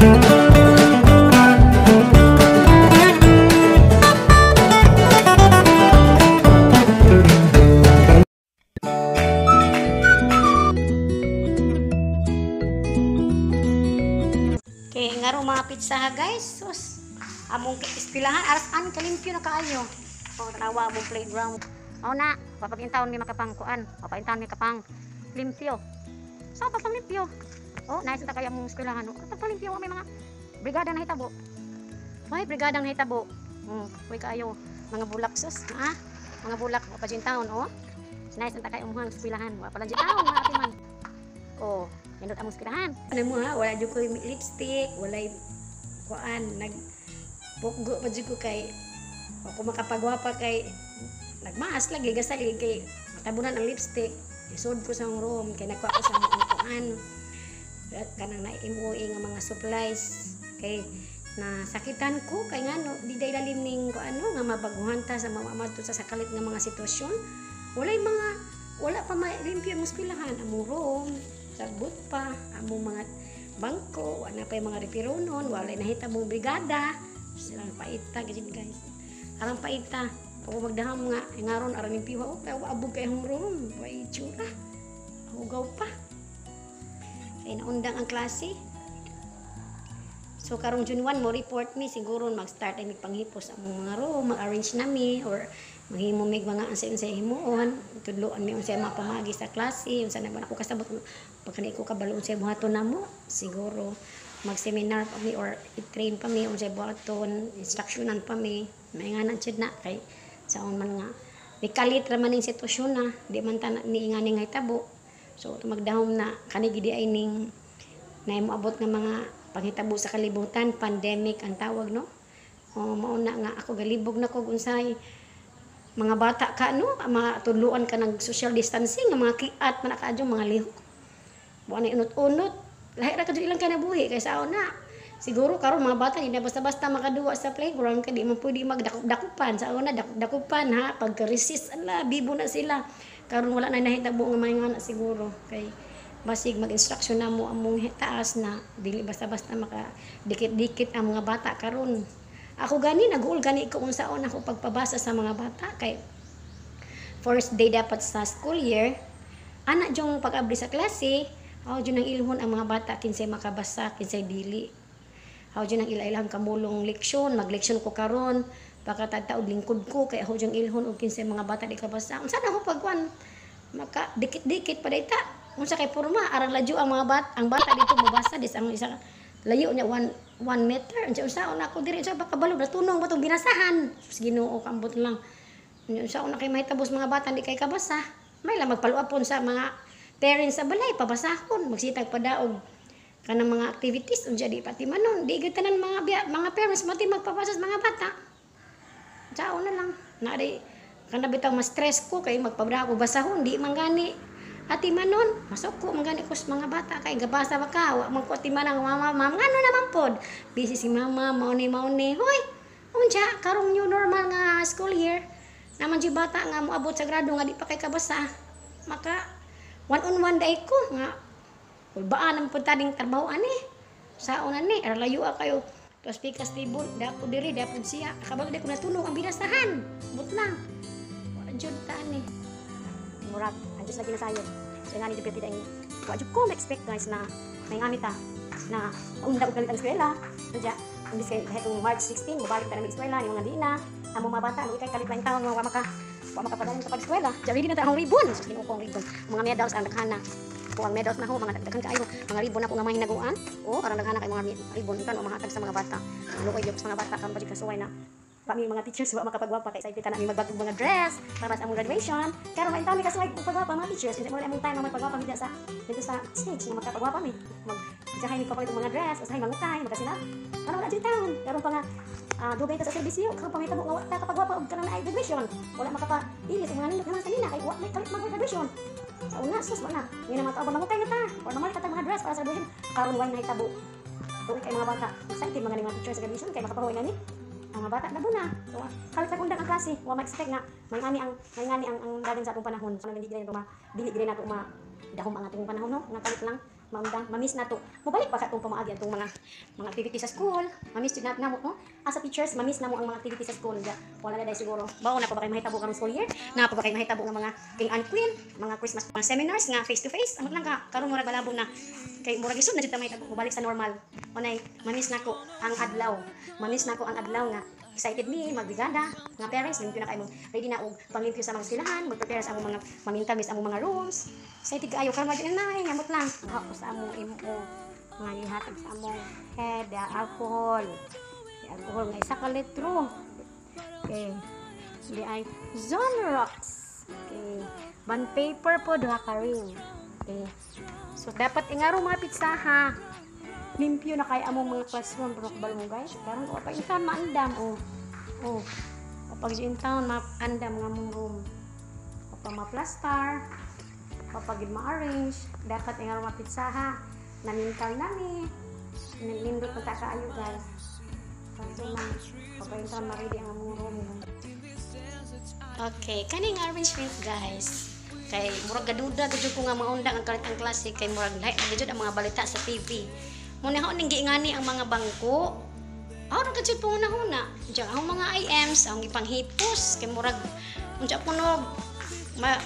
Okay, nga ro mga pizza ha guys. Sus, among ispilahan aras an kalimpyo na kaayo. Oh, tanawa among playground. Oh na, papagintawon mi makapangkuan. Papagintawon mi kapang limpyo. Sa pang limpyo. Oh, nice ta kaya among ispilahan. Oh, pang limpyo may mga brigada na hitabo. May brigada na hitabo. Kuy kaayo mga bulak sus, ha? Mga bulak papagintawon oh. Nice ta kaya among ispilahan. Wa pala jitaon mga atiman. Oh, nindot among ispilahan. Ano mo ha, wala jud ko lipstick, walay kuan nagpuggo pa jud ko kay ako makapagwapa kay nagmaas lagi gasali kay matabunan ang lipstick. Isod ko sa room kay nagkuha ko sa mga kuan. Kanang naimuwi nga mga supplies kay nasakitan ko kay ngano di day lalim ning kuano nga mabaguhan ta sa mamamadto sa sakalit nga mga sitwasyon. Wala pa malimpyo ang eskwelahan, among room, sagbot pa, among mga bangko, wala pa yung mga repironon, wala nahitabong brigada. Silang paita gid guys. Arang paita, pag magdaham nga ngaron aran ning piwa kay abog kay hong room, way tsura. Hugaw pa. Kay naundang ang klase. So karong June 1 mo report mi siguro mag-start ay panghipos among mga room, mag-arrange nami or maghimo mig mga unsay himuon, tudloan mi unsay mapamagi sa klase, unsa na ba ako kasabot pagkani ko kabalo unsay buhaton namo, siguro mag-seminar pa mi or i-train pa mi unsay buhaton, instructionan pa mi, mainganan jud na kay saon man nga mikalit ra man ning sitwasyon na, di man ta ni nga ning hitabo. So magdahom na kani gidi ay ning naimoabot nga mga panghitabo sa kalibutan, pandemic ang tawag no. O mao na nga ako galibog na ko unsay mga bata ka no, matudluan ka ng social distancing, mga kiat man kaadyo mga lihok. Buwan na unot-unot, lahi ra kadto ilang kanabuhi kay saon na. Siguro karon mga bata hindi basta-basta makaduwa sa playground kay di man pwede magdakup-dakupan. Saon na dakupan ha, pagka-resist ala bibo na sila. Karon wala na nahitabo nga mga siguro kay basig mag-instruction na mo among taas na dili basta-basta maka dikit-dikit ang mga bata karon. Ako gani nag-uul gani ko unsaon ako pagpabasa sa mga bata kay first day dapat sa school year ana jong pag-abri sa klase aw jud nang ilhon ang mga bata kinsay makabasa kinsay dili aw jud nang ilailang kamulong leksyon magleksyon ko karon pagkatagtaod lingkod ko kay aw jud ilhon og kinsay mga bata di kabasa unsa na ako pagkuan maka dikit-dikit padayta unsa kay porma arang ladyo ang mga bata dito mabasa dis ang isa layo niya 1 meter unsa ako diri sa bakabalo natunong ba tong binasahan sus Ginoo kambot lang unsa na kay mahitabos mga bata di kay kabasa may lang magpaluapon sa mga parents sa balay pabasahon magsitag padaog kanang mga activities unsa di pati manon di gid tanan mga parents mati magpabasa sa mga bata sao na lang na di kana bitaw mas stress ko kay magpabada ko basahon di man gani ati manon masok ko magani ko sa mga bata kay gabasa ba ka wa man ko ati manang mama ngano naman pod busy si mama mauni hoy unsa karong new normal nga school year naman di bata nga moabot sa grado nga di pa kay kabasa maka one on one day ko nga baan ang putading trabaho ani saon ani layo kayo tos pikas tibol dapo diri dapo siya kabalo di ko natunog ang binasahan but lang wa jud ta ani murag anjus lagi na sayon so nga ni jud tidak wa jud ko expect guys na may ngami ta na unda ko kalit ang eskwela tudya imbis kay hetong March 16 mobalik ta ng eskwela yung nga di na amo mga bata mo ikay kalit lang taon wa makapadalon sa pag-eskwela jari na ta ang ribbon so kinuko ang ribbon mga medals ang daghana ko ang medals na ho mga daghan kaayo mga ribbon na ko nga mahinaguan o arang daghana kay mga ribbon kan o mahatag sa mga bata luoy jud sa mga bata kan balik kasuway na kami mga teachers wa makapagwapa kay excited na mi magbagong mga dress para sa among graduation karon may tami kasuway pagwapa mga teachers kasi mo among time na magpagwapa mi dito sa stage nga makapagwapa mi magsahay mi pa mga dress usahay mangutay magasinap karon wala jud taon karon pa nga dugay ta sa serbisyo karon pa may tabo nga wa ta kapagwapa og kanang ay graduation wala makapadilis og mga nindot naman sa nina kay wa may kalit mag-graduation sa una sus wala ni na mataw ba mangutay na ta or naman ta mga dress para sa graduation karon way na hitabo tuwi kay mga bata excited mga teachers sa graduation kay makapahuwi na ni ang mga bata na buna. So, kalit undang ang klase, wa ma-expect nga may ngani ang dagan sa atong panahon. So, dili gid na to dahom ang ating panahon no, nga kalit lang mamiss na to. Mubalik pa sa itong pamaagi itong mga activity sa school. Mamiss jud na mo, no? As a teachers, mamiss na mo ang mga activity sa school. Wala na dahil siguro. Bao na pa ba kayo mahitabo karong school year? Na pa ba kayo mahitabo ng mga king and queen, mga Christmas mga seminars nga face to face. Amot lang ka karon murag balabo na. Kay murag isod na jud ta mahitabo mubalik sa normal. Unay, mamiss na ko ang adlaw. Mamiss na ko ang adlaw nga excited me, magbigada, mga parents, limpyo na kayo, ready na og panglimpyo sa mga eskwelahan, mag-prepare sa among mga mamintamis, among mga rooms. Excited kaayo, karon magin na, ngamot lang. Ako sa among imo, mga ihatag sa among head, alcohol. Alcohol nga isa ka litro. Okay. Di ay Zonrox. Okay. Bond paper po, duha ka ring. Okay. So, dapat ingaro mga pizza ha. Limpyo na kay among mga classroom pero kabalo mo guys karon ko pa intan maandam kapag intan maandam nga mong room kapag ma-plaster kapag ma-arrange dapat ingaro mapitsaha namintal nami nindot pa ta kaayo guys kasi man kapag intan ma-ready ang among room. Okay, kaning arrangement guys kay murag gaduda gud ko nga maunda ang kalit ang klase kay murag lahi gud ang mga balita sa TV. Muna ho ning giingani ang mga bangko. Aw ra kadto po una. Diyan ang mga IMs ang ipanghipos kay murag unsa punog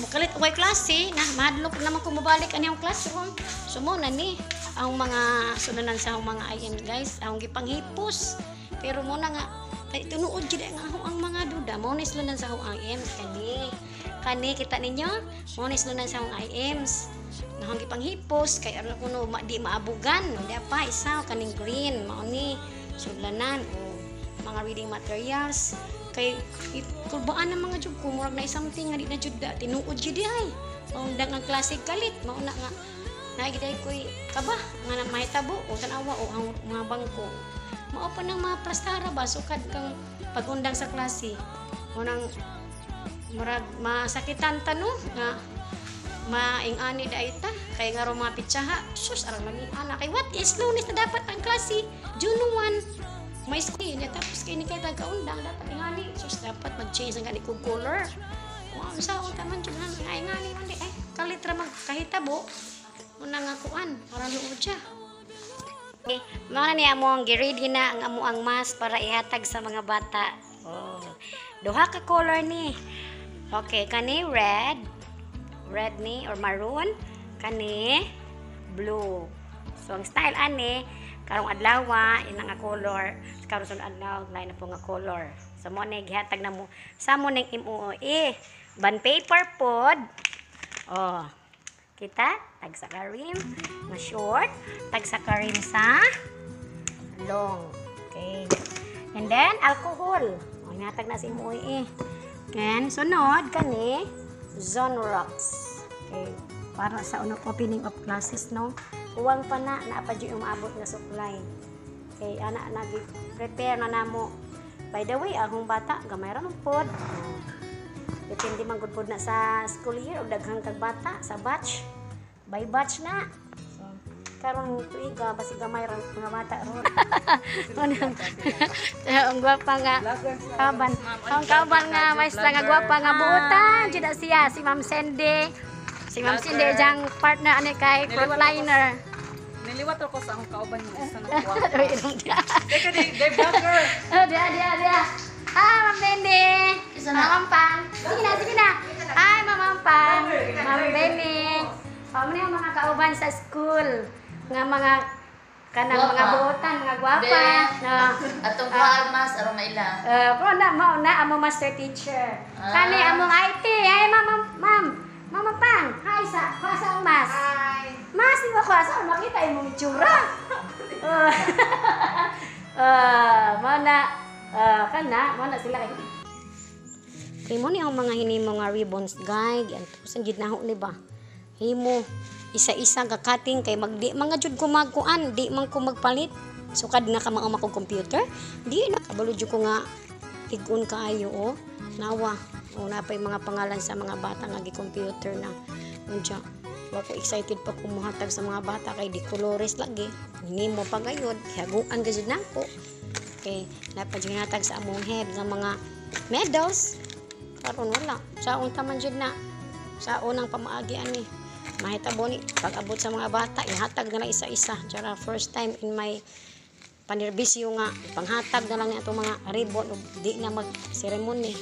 mukalit way klase na madlok naman ko mobalik ani ang classroom. So mo na ni ang mga sunanan sa mga IM guys ang gipanghipos. Pero mo na nga kay tinuod jud ang mga duda mo ni sunanan sa IMs kani kita ninyo mo ni sunanan sa IMs. Nahang ipanghipos kay aron kuno di maabugan di pa isa kaning green mao ni sudlanan o mga reading materials kay kulbaan ng mga jud ko murag na something nga di na jud tinuod jud ay undang ang klase galit mao na nga nagiday koy kaba nga mahitabo o tanawa o ang mga bangko mao pa nang mga plastara ba sukad kang pagundang sa klase unang murag masakitan tanong nga maing-ani da ita kay nga mga pitsaha sus arang mani ana kay what is Lunes na dapat ang klase June 1 may school niya tapos kay ni kay taga-undang dapat ingani sus dapat mag-change ang gani kog color wow sa uta man jud nga ingani man di ay kalitra magkahitabo una nga kuan para luod siya. Okay, mao ni among gi-ready na ang amo ang mask para ihatag sa mga bata. Duha ka color ni. Okay, kani red ni or maroon kani blue. So ang style ani karong adlaw ina nga color karon sunod adlaw lain na po nga color. So mo ni gihatag na mo sa mo ning MOE bond paper pod. Kita tag sa karim na short, tag sa karim sa long. Okay. And then alcohol. Ihatag na si MOE. And sunod kani Zonrox. Okay. Para sa opening of classes, no? Uwang pa na, naapa dyan yung maabot na supply. Okay, anak nag-prepare na namo. By the way, akong bata, gamay ra ng pod. Depende man gud pod na sa school year, o daghang kag bata, sa batch. By batch na. So, karong tuiga, basi gamay ra mga bata ron. Ang gwapa nga kaban. Ang kaban nga maestra nga gwapa nga buutan jud siya si Ma'am Cindy. Si Ma'am Cindy jang partner ani kay frontliner. Niliwat ako sa akong kauban mo sa nakuha. Teka di vlogger. Dia. Ma'am Cindy. Ma'am Pang. Sige na. Hi Ma'am Pang. Ma'am Benny. Paano yung mga kauban sa school nga mga kanang mga buotan, mga gwapa. Atong mas aron maila. Pero na amo master teacher. Kani among IT. Ay Mama Pang. Hi sa mas. Hi. Mas di ba ko asa makita imong itsura. Mana sila kay. Kay mo ni ang mga hinimo nga ribbons guide. Yan to sang gid naho ni ba. Himo isa-isa ga cutting kay magdi mga jud ko magkuan di man ko magpalit sukad na ka mga kong computer di na kabalo jud ko nga igon kaayo nawa na pa yung mga pangalan sa mga bata nga gi-computer na unja wa ko excited pa kumuhatag sa mga bata kay di colores lagi hinimo pa gayud haguan gud nako okay na pa jud natag sa among head nga mga medals karon wala sa unta man jud na sa unang pamaagi ani mahitabo ni pag-abot sa mga bata, ihatag na lang isa-isa. Tsara first time in my panirbisyo nga, panghatag na lang itong mga ribbon, di na mag-ceremony.